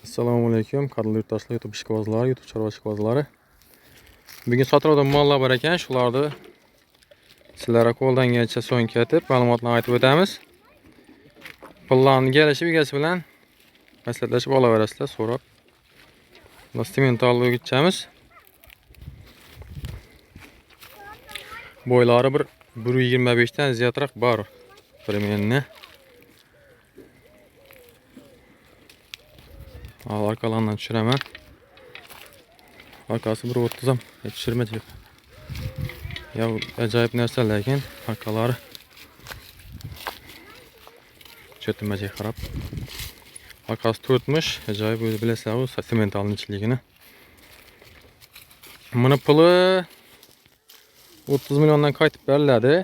Assalomu alaykum, qadrli yurtdoshlar, YouTube ishqibozlari, YouTube chorva ishqibozlari. Bugun sotirovdan mollar bor ekan, shularni sizlarga qo'ldan kelgancha so'ng ketib, ma'lumotlarni aytib o'tamiz. Pullarni kelishib egasi bilan maslahatlashib olaverasizlar, so'rab. Instrumentalni o'gitchamiz. Bo'ylari 1.25 dan ziyodroq bor. Примерно. Arkalarından tushiraman. Arkası 1.30 ham tushirmaydi. Ya ajoyib narsa, lekin arkalari cho'tmaga qarab. Arkasi 4'mush, ajoyib, o'zi bilasizlar, u sementalnichiligini. Buni puli 30 milyondan qaytib beriladi.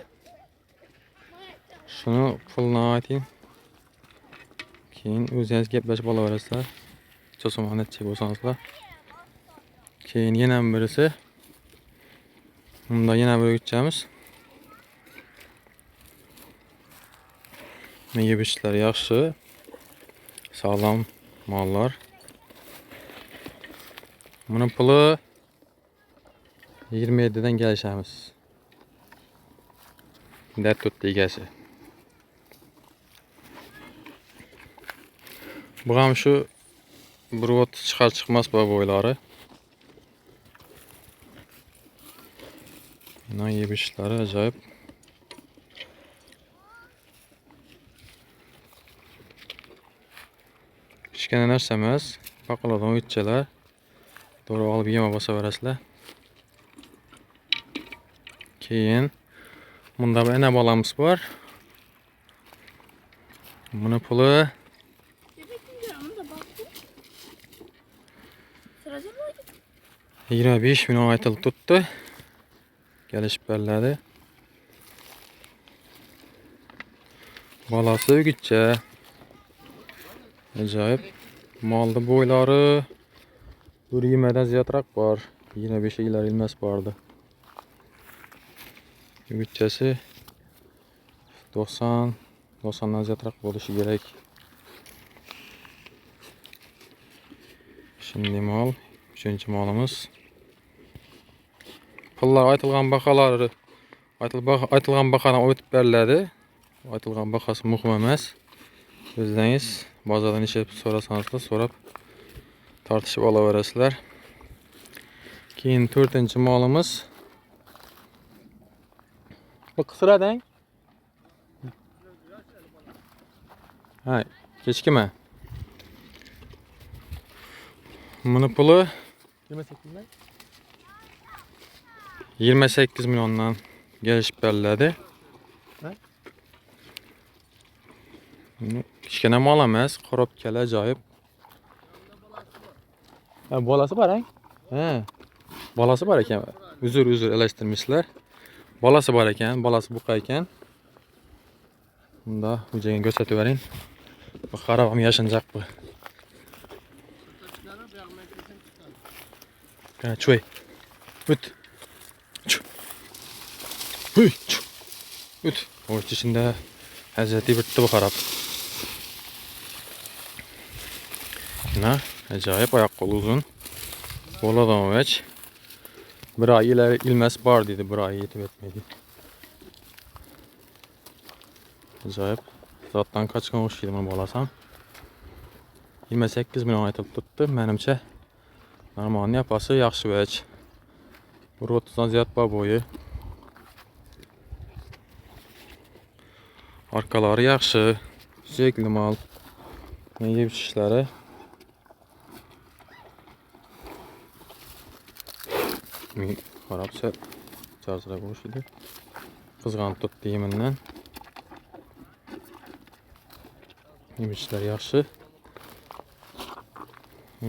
Shuni pulni ayting. Keyin o'zingiz gaplashib olaverasizlar. Cho'somonatchi bo'lsangizlar. Keyin yana birisi. Bunda yana bir o'gitchamiz. Yeb-ichishlar yaxshi. Sog'lom mollar. Buni puli 27 dan kelishamiz. Datut egasi. Bu ham shu bir ot chiqar chiqmas bo'ylari. Mana yeb-ichishlar ajoyib. Kichkina narsa emas, baqalardan o'tchalar. To'g'ri olib yema bosaverasizlar. Keyin bunda bir ana bolamiz bor. Buni puli 25 milyon aytilib tuttu. Gelişip beriladi. Balası o'gitcha. Ajoyib. Molni bo'ylari 1.20 dan ziyodroq bor. 25 yillar ilmas bordi. O'gitchasi 90 dan ziyodroq bo'lishi kerak. Şimdi mol, 3-chi molimiz. Pullar aytilgan baqadan o'tib beriladi. Aytilgan baqasi muhim emas. O'zingiz bozordan ishib so'rasangiz, so'rab tortishib olaverasizlar. Keyin 4-chi molimiz. Bu qisradang. Ha, kechkimi? Buni puli 28 milyondan gelişip beriladi. Kichkina mol emas, korobkali ajoyib. Ha, bolasi bor, ha? Ha. Bolasi bor ekan. Uzr elashtirmishlar. Bolasi bor ekan, bolasi buqa ekan. Bunda o'ziga ko'rsatib bering. Bu qarab ham yashinjaq bu. Ha, cho'y. O't. Huy. O't. O'z ichida hazrati bitdi bu qarab. Na, ajoyib, oyoq qo'li uzun. Bo'ladan o'ch. Bir oy ilmas bor dedi, bir oy yetib etmedi. Ajoyib. Zotdan qochgan o'xshaydi buni bolasam. 28 milyon aytilib tutdi. Menimcha normal yapası yaxshi o'ch. 1.30 dan ziyod bor bo'yi. Arkalari yaxshi, suyakli mol. Yeb-ichishlari qarabsa charchirab o'xshaydi. Qizg'anib tutdi yemindan. Yeb-ichishlar yaxshi.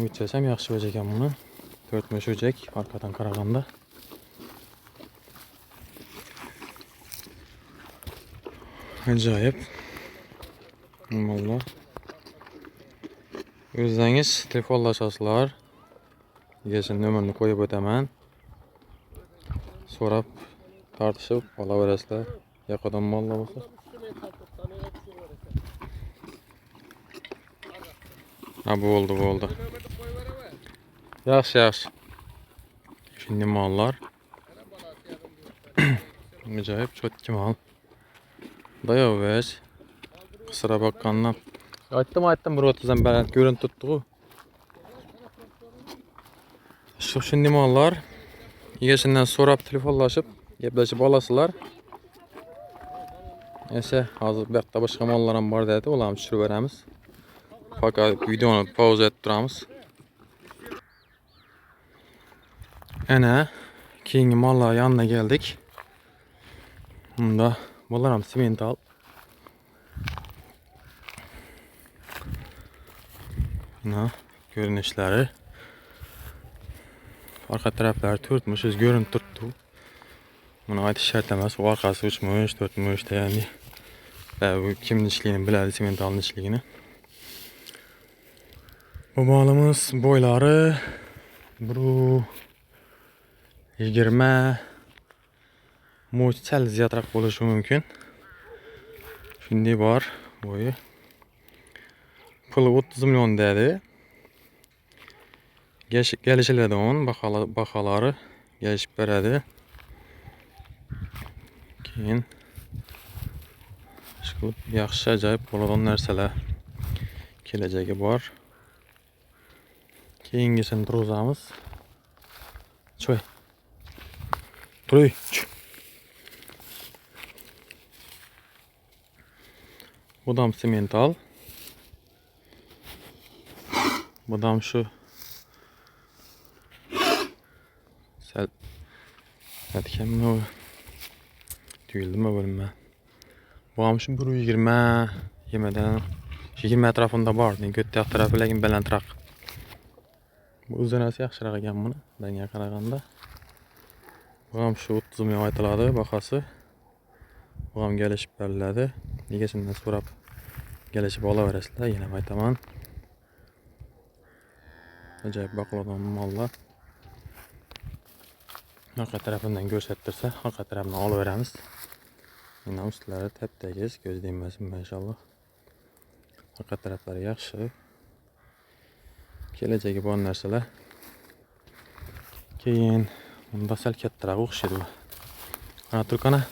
O'chasam yaxshi o'ch ekan buni. 4 o'chak arkadan qaraganda. Ajoyib. Mollar. O'zingiz telefonlashasizlar. Egasini nomerini qo'yib o'taman. So'rab tortishib olaverasizlar. Yoqadan mollar bo'lsa. Ha bo'ldi. Yaxshi. Şimdi mallar. Acayip çötki mal. Dayaveş. Kusura bakkandan. Aytdım bir otuzdan beri görün tuttuğu. Şimdi mallar. Yegesinden sorap telefonlaşıp gepleşip alasılar. Ese hazır bekta başka mallarım var dedi. Olam düşürüp veremiz. Fakat videonu pauza ettiramiz. Ene keyingi mallar yanına geldik. Bunda bolaram simental. Buna görünüşleri. Arka tarafları törtmüşüz, görün tuttu. Buna ait şart emas, o arkası uçmuş, törtmüş de yani. Bu kimin işliğini biladi, simentalın işliğini. Bu malımız boyları 20 moçel ziyadrak buluşu mümkün. Şimdi var boyu. Pılı 30 milyon dedi. Gelişiledi onun bakaları gelişip beredi. Keyin çıkıp yaxşı acayip boladan nerseler keleceği var. Keyingisini duruzamız. Çoy. Duruy. Budam simental. Budam şu sel etken mi tüyüldü mü bölünme. Budam şu 120 yemeden 20 etrafında var. Götte tarafı lakin belentrak. Bu uzunası yaxşıraق ekan bunu. Ben qaraganda. Budam şu 30 milyon aytıladi bakası. Budam gelişip beriladi. Negesinden sorap gelişip olaveresizlar. Yine aytaman. Acayip bakıladan mallar. Arka tarafından göstertirse arka tarafından alıveremiz. Yine üstleri tep-tegiz, göz değmesin inşallah. Arka tarafları yaxşı. Keleceği bu narsalar. Keyin bunda sel kattaroq o'xshaydi bu. Ana turkana.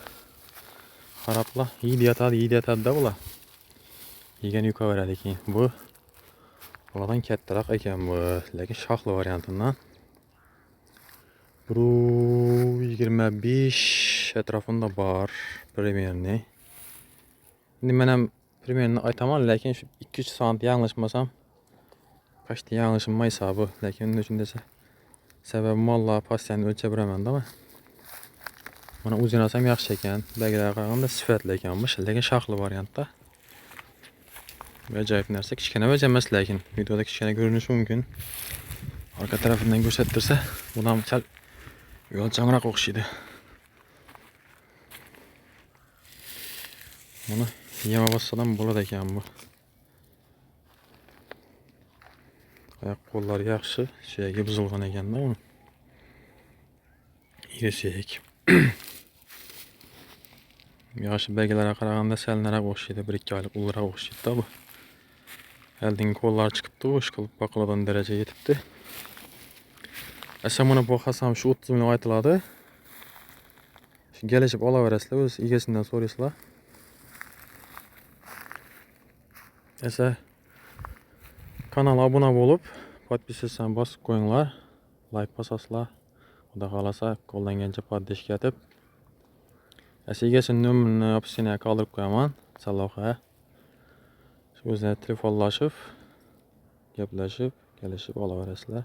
Qarabla, iyi yeydi da bular. Yegan yukaveradi keyin. Bu bulardan kattaroq ekan bu, lekin shoxli variantidan. 25 etrafında var primerni. Şimdi men ham primerni aytaman, lekin şu 2-3 sant yanglışmasam kaçtı yanglışım hesabı, lekin onun için dese sebebi mallar pasyanı ölçe bilemen da mı? Mana o'zinasam yaxshi ekan, belgilarga qaraganda sifatli ekanmish, lekin shoxli variantda. Acayip narsa, kichkina emas, lekin videoda kichkina görünüşü mümkün. Arka tarafından göstertirse bundan sal yo'lchanroq o'xshaydi. Buni yema bossadan bo'ladi ekan bu. Oyoq qo'llari yaxshi, suyagi buzilgan ekanda uni. Iri suyak. Yoshi belgilarga qaraganda sal nariroq o'xshaydi, 1-2 oylik ulraq o'xshaydi bu. Eldin qo'llari chiqibdi, o'sh qilib baqladan daraja yetibdi. Asa buni boqasam shu 30 milyon aytiladi. Shu gelishib olaverasizlar, o'z egasidan so'raysizlar. Esa kanala abone bo'lib, podpisasini bosib qo'yinglar, like bosasizlar. Xudo xolasa qo'llangancha poddesh etib. Esa egasini nomerini opsiyasiga qoldirib qo'yaman. Saloha. O'zini telefonlashib, gaplashib, kelishib olaverasizlar.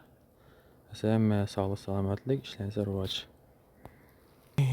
Esa hamma sog'lik, salomatlik, ishlaringiz rivoj.